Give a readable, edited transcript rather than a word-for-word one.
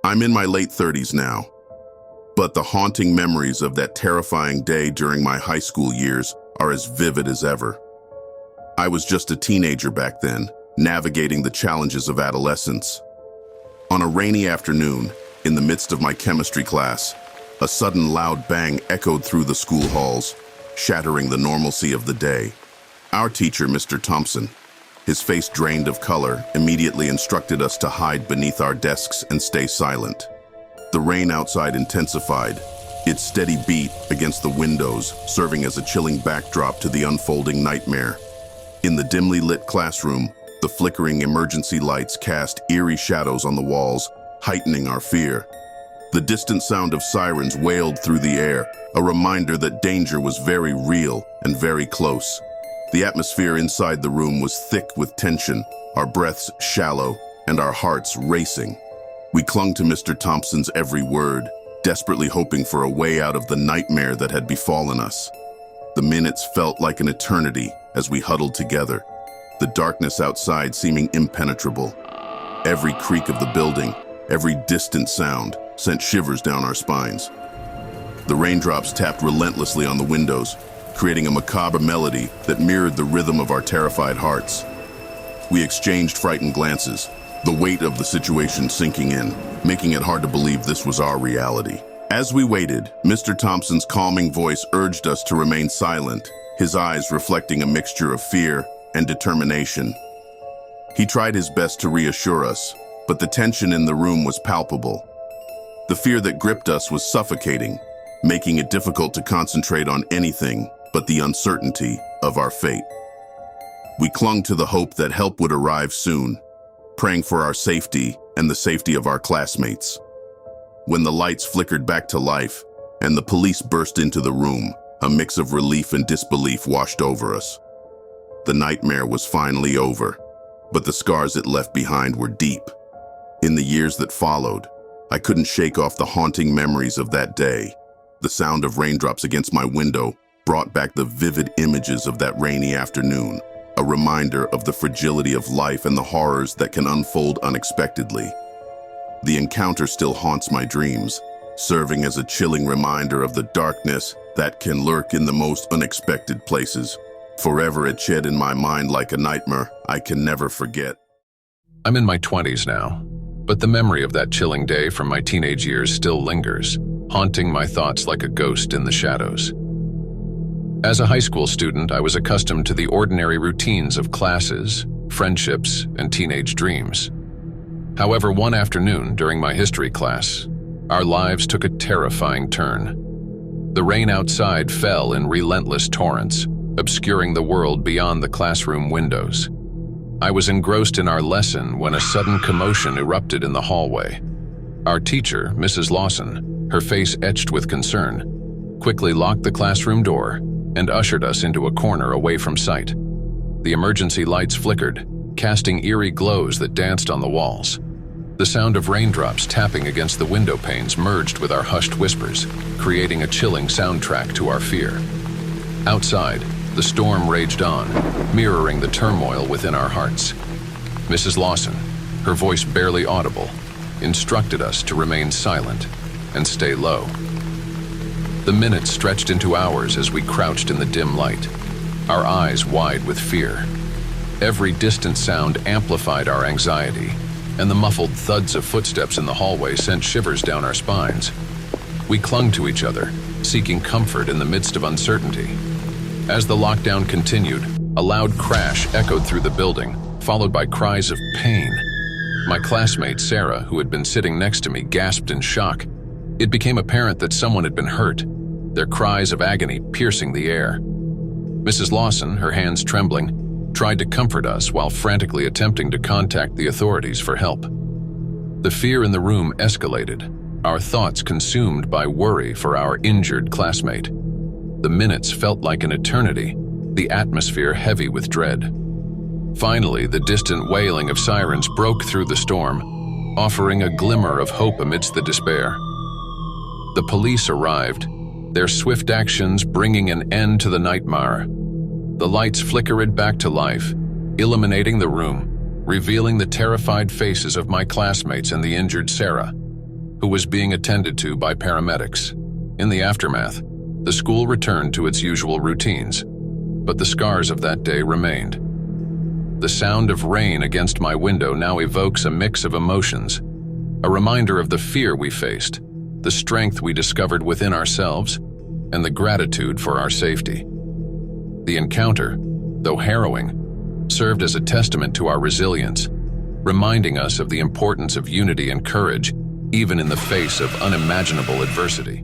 I'm in my late 30s now, but the haunting memories of that terrifying day during my high school years are as vivid as ever. I was just a teenager back then, navigating the challenges of adolescence. On a rainy afternoon, in the midst of my chemistry class, a sudden loud bang echoed through the school halls, shattering the normalcy of the day. Our teacher, Mr. Thompson, his face drained of color, immediately instructed us to hide beneath our desks and stay silent. The rain outside intensified, its steady beat against the windows serving as a chilling backdrop to the unfolding nightmare. In the dimly lit classroom, the flickering emergency lights cast eerie shadows on the walls, heightening our fear. The distant sound of sirens wailed through the air, a reminder that danger was very real and very close. The atmosphere inside the room was thick with tension, our breaths shallow, and our hearts racing. We clung to Mr. Thompson's every word, desperately hoping for a way out of the nightmare that had befallen us. The minutes felt like an eternity as we huddled together, the darkness outside seeming impenetrable. Every creak of the building, every distant sound, sent shivers down our spines. The raindrops tapped relentlessly on the windows, creating a macabre melody that mirrored the rhythm of our terrified hearts. We exchanged frightened glances, the weight of the situation sinking in, making it hard to believe this was our reality. As we waited, Mr. Thompson's calming voice urged us to remain silent, his eyes reflecting a mixture of fear and determination. He tried his best to reassure us, but the tension in the room was palpable. The fear that gripped us was suffocating, making it difficult to concentrate on anything but the uncertainty of our fate. We clung to the hope that help would arrive soon, praying for our safety and the safety of our classmates. When the lights flickered back to life and the police burst into the room, a mix of relief and disbelief washed over us. The nightmare was finally over, but the scars it left behind were deep. In the years that followed, I couldn't shake off the haunting memories of that day. The sound of raindrops against my window brought back the vivid images of that rainy afternoon, a reminder of the fragility of life and the horrors that can unfold unexpectedly. The encounter still haunts my dreams, serving as a chilling reminder of the darkness that can lurk in the most unexpected places, forever etched in my mind like a nightmare I can never forget. I'm in my 20s now, but the memory of that chilling day from my teenage years still lingers, haunting my thoughts like a ghost in the shadows. As a high school student, I was accustomed to the ordinary routines of classes, friendships, and teenage dreams. However, one afternoon during my history class, our lives took a terrifying turn. The rain outside fell in relentless torrents, obscuring the world beyond the classroom windows. I was engrossed in our lesson when a sudden commotion erupted in the hallway. Our teacher, Mrs. Lawson, her face etched with concern, quickly locked the classroom door and ushered us into a corner away from sight. The emergency lights flickered, casting eerie glows that danced on the walls. The sound of raindrops tapping against the window panes merged with our hushed whispers, creating a chilling soundtrack to our fear. Outside, the storm raged on, mirroring the turmoil within our hearts. Mrs. Lawson, her voice barely audible, instructed us to remain silent and stay low. The minutes stretched into hours as we crouched in the dim light, our eyes wide with fear. Every distant sound amplified our anxiety, and the muffled thuds of footsteps in the hallway sent shivers down our spines. We clung to each other, seeking comfort in the midst of uncertainty. As the lockdown continued, a loud crash echoed through the building, followed by cries of pain. My classmate, Sarah, who had been sitting next to me, gasped in shock. It became apparent that someone had been hurt, their cries of agony piercing the air. Mrs. Lawson, her hands trembling, tried to comfort us while frantically attempting to contact the authorities for help. The fear in the room escalated, our thoughts consumed by worry for our injured classmate. The minutes felt like an eternity, the atmosphere heavy with dread. Finally, the distant wailing of sirens broke through the storm, offering a glimmer of hope amidst the despair. The police arrived, their swift actions bringing an end to the nightmare. The lights flickered back to life, illuminating the room, revealing the terrified faces of my classmates and the injured Sarah. who was being attended to by paramedics. In the aftermath, the school returned to its usual routines, but the scars of that day remained. The sound of rain against my window now evokes a mix of emotions, a reminder of the fear we faced, the strength we discovered within ourselves, and the gratitude for our safety. The encounter, though harrowing, served as a testament to our resilience, reminding us of the importance of unity and courage, even in the face of unimaginable adversity.